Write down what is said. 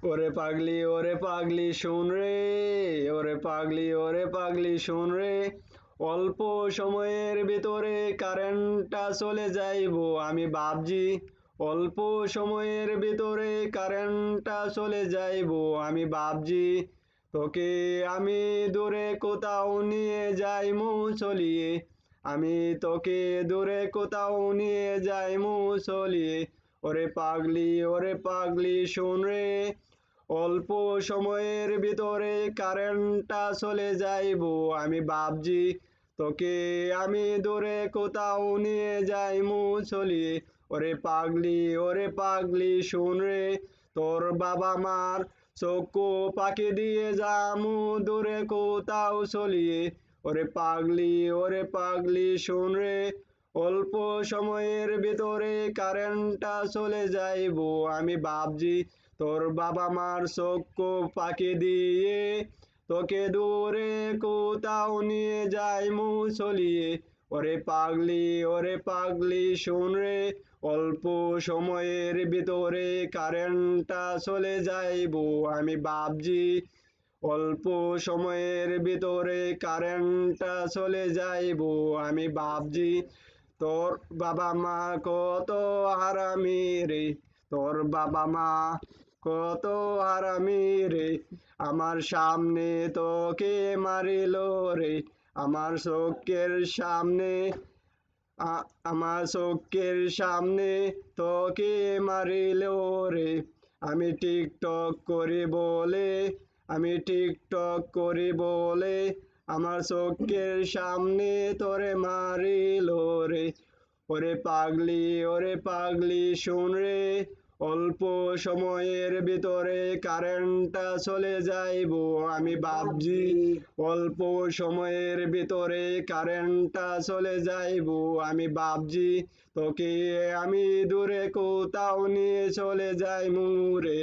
ওরে পাগলি শোন রে, ওরে পাগলি শোন রে, অল্প সময়ের ভিতরে কারেন্টটা চলে যাইবো আমি ভাবছি। অল্প সময়ের ভিতরে কারেন্টটা চলে যাইবো আমি ভাবছি। তোকে আমি দূরে কোথাও নিয়ে যাইমু চলিয়ে, আমি তোকে দূরে কোথাও নিয়ে যাইমু চলিয়ে। ওরে পাগলি শোন রে, অল্প সময়ের ভিতরে কারেন্টটা চলে যাইবো আমি ভাবছি। তোকে আমি দূরে কোথাও নিয়ে যাইমু চলিয়ে। ওরে পাগলি শোন রে, তোর বাবা মার চক্ষু পাখি দিয়ে যামু দূরে কোথাও চলিয়ে। ওরে পাগলি শোন রে, অল্প সময়ের ভিতরে কারেন্টটা চলে যাইবো আমি ভাবছি। তোর বাবা মার চক্ষু পাখি দিয়ে তোকে দূরে কোথাও নিয়ে যাইমু চলিয়ে। ওরে পাগলি শোন রে, অল্প সময়ের ভিতরে কারেন্টটা চলে যাইবো আমি ভাবছি। অল্প সময়ের ভিতরে কারেন্টটা চলে যাইবো আমি ভাবছি। তোর বাবা মা কত হারামি রে, তোর বাবা মা কত হারামি রে, আমার সামনে তোকে মারিল রে, আমার চোখের সামনে, আমার চোখের সামনে তোকে মারিল রে। আমি টিকটক করি বলে, আমি টিকটক করি বলে, আমার চোখের সামনে তোরে মারিল রে। ওরে পাগলি শোন রে, অল্প সময়ের ভিতরে কারেন্টটা চলে যাইবো আমি ভাবছি। অল্প সময়ের ভিতরে কারেন্টটা চলে যাইবো আমি ভাবছি। তোকে আমি দূরে কোথাও নিয়ে চলে যাইমু রে।